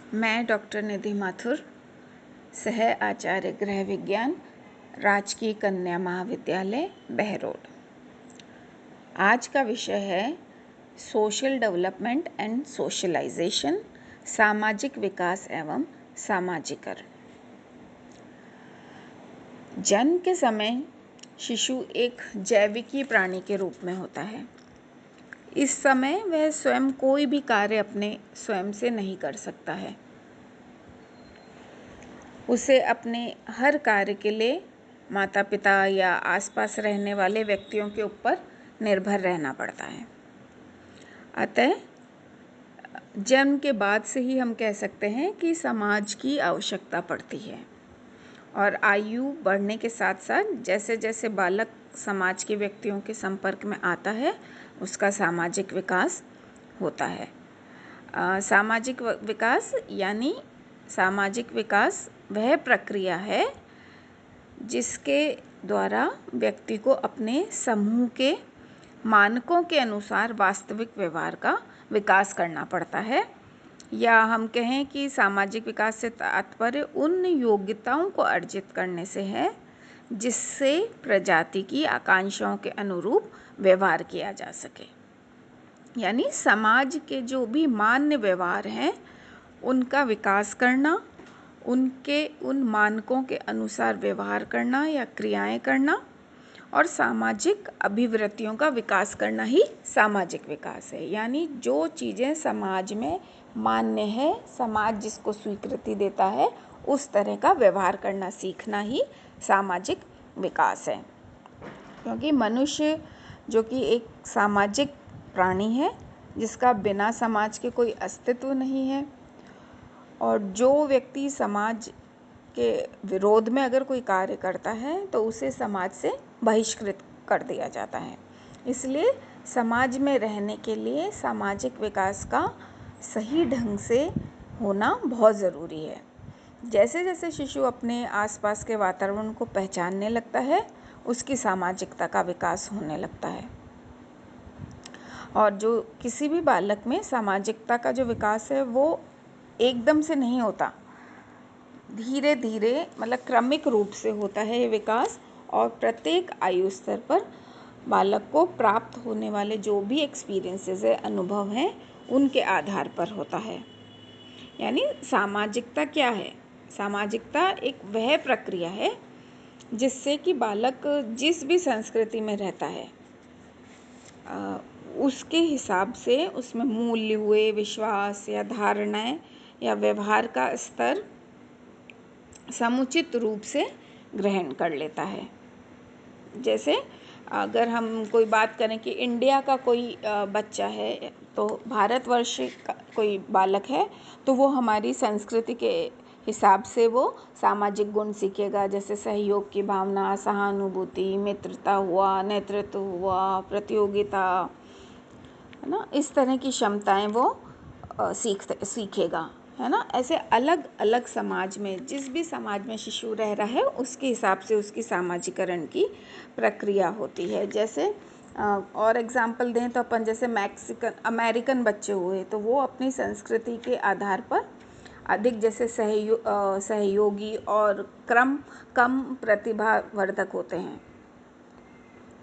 मैं डॉक्टर निधि माथुर, सह आचार्य गृह विज्ञान, राजकीय कन्या महाविद्यालय बहरोड। आज का विषय है सोशल डेवलपमेंट एंड सोशलाइजेशन, सामाजिक विकास एवं सामाजिकरण। जन्म के समय शिशु एक जैविकी प्राणी के रूप में होता है। इस समय वह स्वयं कोई भी कार्य अपने स्वयं से नहीं कर सकता है। उसे अपने हर कार्य के लिए माता पिता या आसपास रहने वाले व्यक्तियों के ऊपर निर्भर रहना पड़ता है। अतः जन्म के बाद से ही हम कह सकते हैं कि समाज की आवश्यकता पड़ती है, और आयु बढ़ने के साथ साथ जैसे जैसे बालक समाज के व्यक्तियों के संपर्क में आता है, उसका सामाजिक विकास होता है। सामाजिक विकास वह प्रक्रिया है जिसके द्वारा व्यक्ति को अपने समूह के मानकों के अनुसार वास्तविक व्यवहार का विकास करना पड़ता है, या हम कहें कि सामाजिक विकास से तात्पर्य उन योग्यताओं को अर्जित करने से है जिससे प्रजाति की आकांक्षाओं के अनुरूप व्यवहार किया जा सके। यानी समाज के जो भी मान्य व्यवहार हैं उनका विकास करना, उन मानकों के अनुसार व्यवहार करना या क्रियाएं करना, और सामाजिक अभिवृत्तियों का विकास करना ही सामाजिक विकास है। यानी जो चीज़ें समाज में मान्य है, समाज जिसको स्वीकृति देता है, उस तरह का व्यवहार करना सीखना ही सामाजिक विकास है। क्योंकि मनुष्य जो कि एक सामाजिक प्राणी है, जिसका बिना समाज के कोई अस्तित्व नहीं है, और जो व्यक्ति समाज के विरोध में अगर कोई कार्य करता है तो उसे समाज से बहिष्कृत कर दिया जाता है। इसलिए समाज में रहने के लिए सामाजिक विकास का सही ढंग से होना बहुत ज़रूरी है। जैसे जैसे शिशु अपने आसपास के वातावरण को पहचानने लगता है, उसकी सामाजिकता का विकास होने लगता है। और जो किसी भी बालक में सामाजिकता का जो विकास है वो एकदम से नहीं होता, धीरे धीरे मतलब क्रमिक रूप से होता है ये विकास, और प्रत्येक आयु स्तर पर बालक को प्राप्त होने वाले जो भी एक्सपीरियंसेस है, अनुभव हैं, उनके आधार पर होता है। यानी सामाजिकता क्या है? सामाजिकता एक वह प्रक्रिया है जिससे कि बालक जिस भी संस्कृति में रहता है उसके हिसाब से उसमें मूल्य हुए, विश्वास या धारणाएं या व्यवहार का स्तर समुचित रूप से ग्रहण कर लेता है। जैसे अगर हम कोई बात करें कि इंडिया का कोई बच्चा है, तो भारतवर्ष का कोई बालक है, तो वो हमारी संस्कृति के हिसाब से वो सामाजिक गुण सीखेगा, जैसे सहयोग की भावना, सहानुभूति, मित्रता हुआ, नेतृत्व हुआ, प्रतियोगिता, है ना, इस तरह की क्षमताएं वो सीखेगा, है ना। ऐसे अलग अलग समाज में, जिस भी समाज में शिशु रह रहा है उसके हिसाब से उसकी सामाजिकरण की प्रक्रिया होती है। जैसे और एग्जाम्पल दें तो अपन जैसे अमेरिकन बच्चे हुए, तो वो अपनी संस्कृति के आधार पर अधिक जैसे सहयोगी और कम प्रतिभावर्धक होते हैं,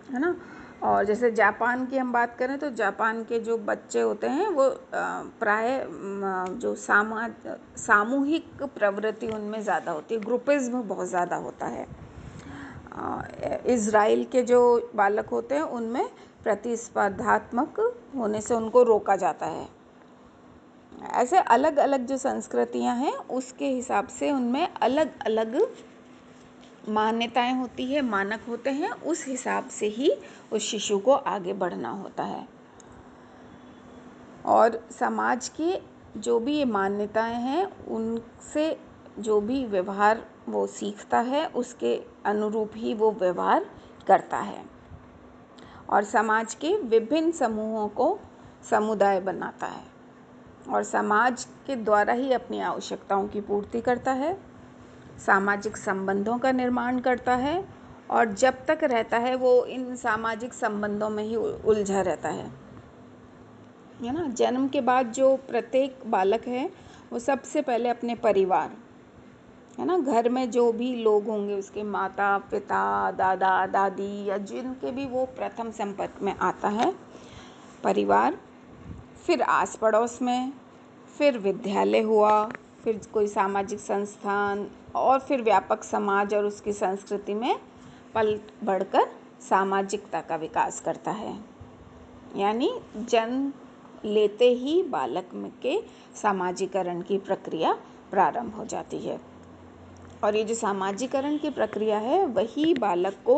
है ना। और जैसे जापान की हम बात करें तो जापान के जो बच्चे होते हैं वो प्राय जो सामूहिक प्रवृत्ति उनमें ज़्यादा होती है, ग्रुपिज्म बहुत ज़्यादा होता है। इज़राइल के जो बालक होते हैं उनमें प्रतिस्पर्धात्मक होने से उनको रोका जाता है। ऐसे अलग अलग जो संस्कृतियां हैं उसके हिसाब से उनमें अलग अलग मान्यताएं होती है, मानक होते हैं, उस हिसाब से ही उस शिशु को आगे बढ़ना होता है। और समाज की जो भी ये मान्यताएं हैं उनसे जो भी व्यवहार वो सीखता है उसके अनुरूप ही वो व्यवहार करता है, और समाज के विभिन्न समूहों को समुदाय बनाता है, और समाज के द्वारा ही अपनी आवश्यकताओं की पूर्ति करता है, सामाजिक संबंधों का निर्माण करता है, और जब तक रहता है वो इन सामाजिक संबंधों में ही उलझा रहता है ना। जन्म के बाद जो प्रत्येक बालक है वो सबसे पहले अपने परिवार, है ना, घर में जो भी लोग होंगे उसके माता पिता, दादा दादी या जिनके भी वो प्रथम संपर्क में आता है, परिवार, फिर आस पड़ोस में, फिर विद्यालय हुआ, फिर कोई सामाजिक संस्थान, और फिर व्यापक समाज और उसकी संस्कृति में पल बढ़कर सामाजिकता का विकास करता है। यानी जन्म लेते ही बालक के सामाजिकरण की प्रक्रिया प्रारंभ हो जाती है। और ये जो सामाजिकरण की प्रक्रिया है वही बालक को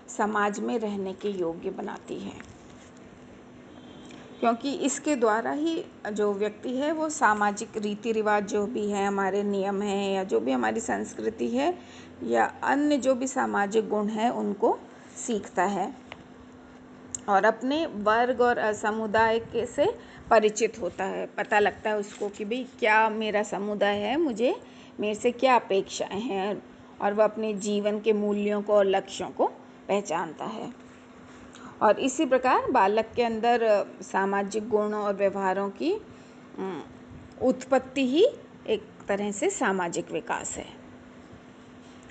समाज में रहने के योग्य बनाती है, क्योंकि इसके द्वारा ही जो व्यक्ति है वो सामाजिक रीति रिवाज जो भी है, हमारे नियम हैं या जो भी हमारी संस्कृति है या अन्य जो भी सामाजिक गुण हैं उनको सीखता है और अपने वर्ग और समुदाय के से परिचित होता है। पता लगता है उसको कि भाई क्या मेरा समुदाय है, मेरे से क्या अपेक्षाएं हैं, और वह अपने जीवन के मूल्यों को और लक्ष्यों को पहचानता है। और इसी प्रकार बालक के अंदर सामाजिक गुण और व्यवहारों की उत्पत्ति ही एक तरह से सामाजिक विकास है।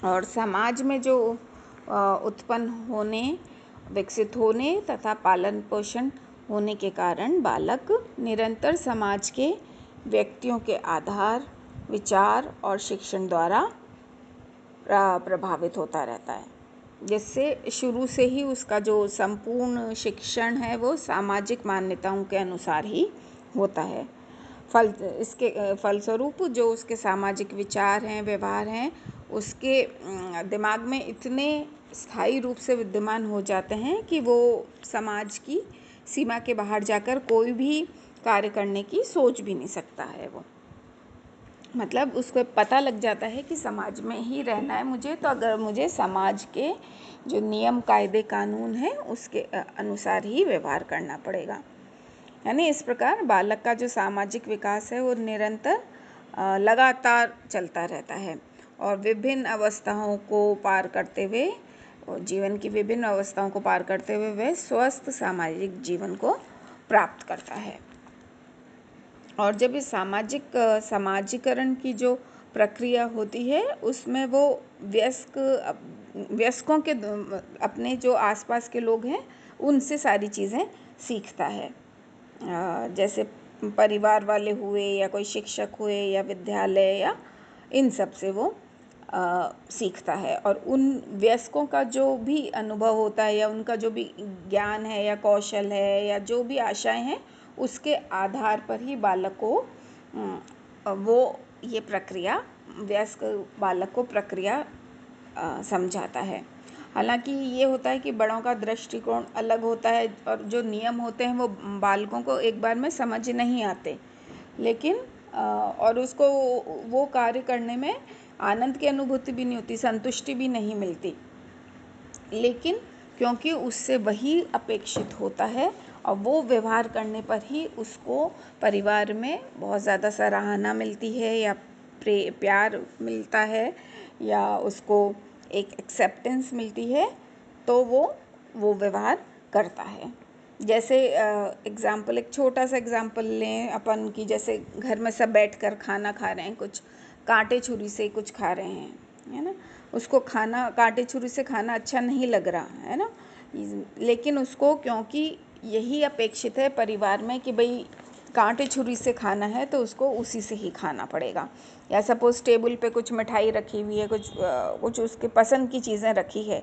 और समाज में जो उत्पन्न होने, विकसित होने तथा पालन पोषण होने के कारण बालक निरंतर समाज के व्यक्तियों के आधार, विचार और शिक्षण द्वारा प्रभावित होता रहता है, जिससे शुरू से ही उसका जो संपूर्ण शिक्षण है वो सामाजिक मान्यताओं के अनुसार ही होता है। इसके फलस्वरूप जो उसके सामाजिक विचार हैं, व्यवहार हैं, उसके दिमाग में इतने स्थायी रूप से विद्यमान हो जाते हैं कि वो समाज की सीमा के बाहर जाकर कोई भी कार्य करने की सोच भी नहीं सकता है। वो मतलब उसको पता लग जाता है कि समाज में ही रहना है मुझे, तो अगर मुझे समाज के जो नियम कायदे कानून हैं उसके अनुसार ही व्यवहार करना पड़ेगा। यानी इस प्रकार बालक का जो सामाजिक विकास है वो निरंतर लगातार चलता रहता है और विभिन्न अवस्थाओं को पार करते हुए, जीवन की विभिन्न अवस्थाओं को पार करते हुए वह स्वस्थ सामाजिक जीवन को प्राप्त करता है। और जब इस समाजीकरण की जो प्रक्रिया होती है उसमें वो वयस्कों के अपने जो आसपास के लोग हैं उनसे सारी चीज़ें सीखता है, जैसे परिवार वाले हुए या कोई शिक्षक हुए या विद्यालय या इन सब से वो सीखता है। और उन वयस्कों का जो भी अनुभव होता है या उनका जो भी ज्ञान है या कौशल है या जो भी आशाएं हैं उसके आधार पर ही बालक को वो ये प्रक्रिया, वयस्क बालक को प्रक्रिया समझाता है। हालांकि ये होता है कि बड़ों का दृष्टिकोण अलग होता है और जो नियम होते हैं वो बालकों को एक बार में समझ नहीं आते, लेकिन और उसको वो कार्य करने में आनंद की अनुभूति भी नहीं होती, संतुष्टि भी नहीं मिलती, लेकिन क्योंकि उससे वही अपेक्षित होता है और वो व्यवहार करने पर ही उसको परिवार में बहुत ज़्यादा सराहना मिलती है या प्यार मिलता है या उसको एक एक्सेप्टेंस मिलती है, तो वो व्यवहार करता है। जैसे एग्ज़ाम्पल, एक छोटा सा एग्ज़ाम्पल लें अपन की, जैसे घर में सब बैठकर खाना खा रहे हैं, कुछ कांटे छुरी से कुछ खा रहे हैं, है ना, उसको खाना कांटे छुरी से खाना अच्छा नहीं लग रहा है ना, लेकिन उसको क्योंकि यही अपेक्षित है परिवार में कि भाई कांटे छुरी से खाना है तो उसको उसी से ही खाना पड़ेगा। या सपोज़ टेबल पे कुछ मिठाई रखी हुई है, कुछ उसके पसंद की चीज़ें रखी है,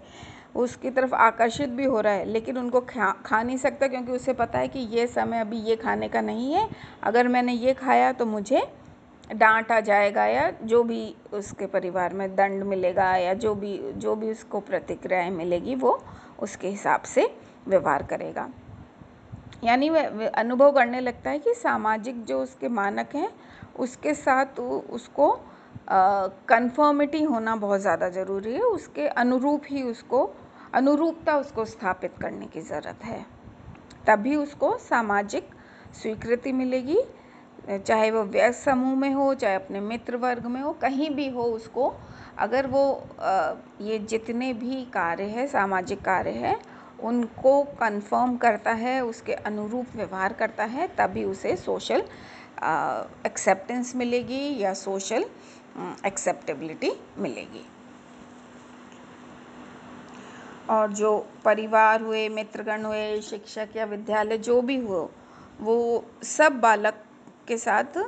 उसकी तरफ आकर्षित भी हो रहा है, लेकिन उनको खा नहीं सकता क्योंकि उसे पता है कि ये समय अभी ये खाने का नहीं है, अगर मैंने ये खाया तो मुझे डांट आ जाएगा या जो भी उसके परिवार में दंड मिलेगा या जो भी उसको प्रतिक्रियाएं मिलेगी वो उसके हिसाब से व्यवहार करेगा। यानी वह अनुभव करने लगता है कि सामाजिक जो उसके मानक हैं उसके साथ उसको कन्फर्मिटी होना बहुत ज़्यादा ज़रूरी है, उसके अनुरूप ही अनुरूपता उसको स्थापित करने की ज़रूरत है, तभी उसको सामाजिक स्वीकृति मिलेगी, चाहे वो व्यस्त समूह में हो, चाहे अपने मित्र वर्ग में हो, कहीं भी हो, उसको अगर वो ये जितने भी कार्य है, सामाजिक कार्य है, उनको कन्फर्म करता है, उसके अनुरूप व्यवहार करता है, तभी उसे सोशल एक्सेप्टेंस मिलेगी या सोशल एक्सेप्टेबिलिटी मिलेगी। और जो परिवार हुए, मित्रगण हुए, शिक्षक या विद्यालय जो भी हो, वो सब बालक के साथ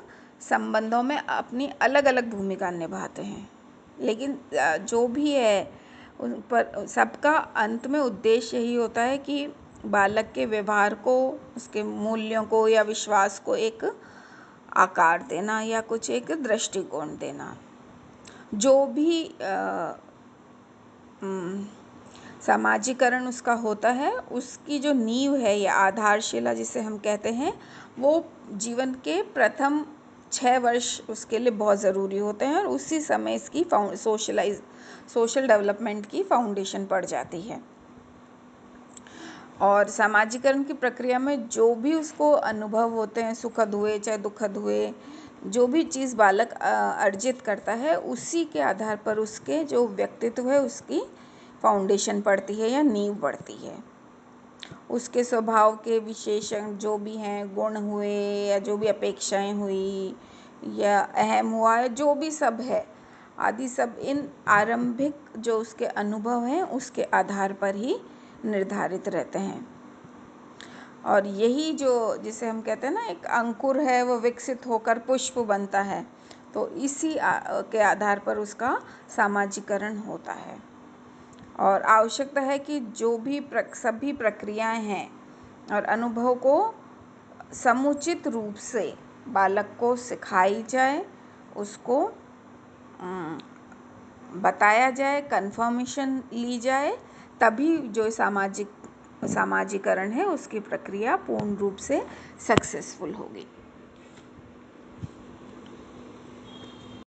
संबंधों में अपनी अलग अलग भूमिका निभाते हैं, लेकिन जो भी है उन पर सबका अंत में उद्देश्य यही होता है कि बालक के व्यवहार को, उसके मूल्यों को या विश्वास को एक आकार देना या कुछ एक दृष्टिकोण देना। जो भी समाजीकरण उसका होता है, उसकी जो नींव है या आधारशिला जिसे हम कहते हैं, वो जीवन के प्रथम 6 वर्ष उसके लिए बहुत ज़रूरी होते हैं और उसी समय इसकी सोशल डेवलपमेंट की फाउंडेशन पड़ जाती है। और समाजीकरण की प्रक्रिया में जो भी उसको अनुभव होते हैं, सुखद हुए चाहे दुखद हुए, जो भी चीज़ बालक अर्जित करता है, उसी के आधार पर उसके जो व्यक्तित्व है उसकी फाउंडेशन पड़ती है या नींव पड़ती है। उसके स्वभाव के विशेषण जो भी हैं, गुण हुए या जो भी अपेक्षाएं हुई या अहम हुआ है, जो भी सब है आदि, सब इन आरंभिक जो उसके अनुभव हैं उसके आधार पर ही निर्धारित रहते हैं। और यही जो जिसे हम कहते हैं ना, एक अंकुर है, वो विकसित होकर पुष्प बनता है, तो इसी के आधार पर उसका सामाजिकरण होता है। और आवश्यकता है कि जो भी सभी प्रक्रियाएं हैं और अनुभव को समुचित रूप से बालक को सिखाई जाए, उसको बताया जाए, कन्फर्मेशन ली जाए, तभी जो सामाजीकरण है उसकी प्रक्रिया पूर्ण रूप से सक्सेसफुल होगी।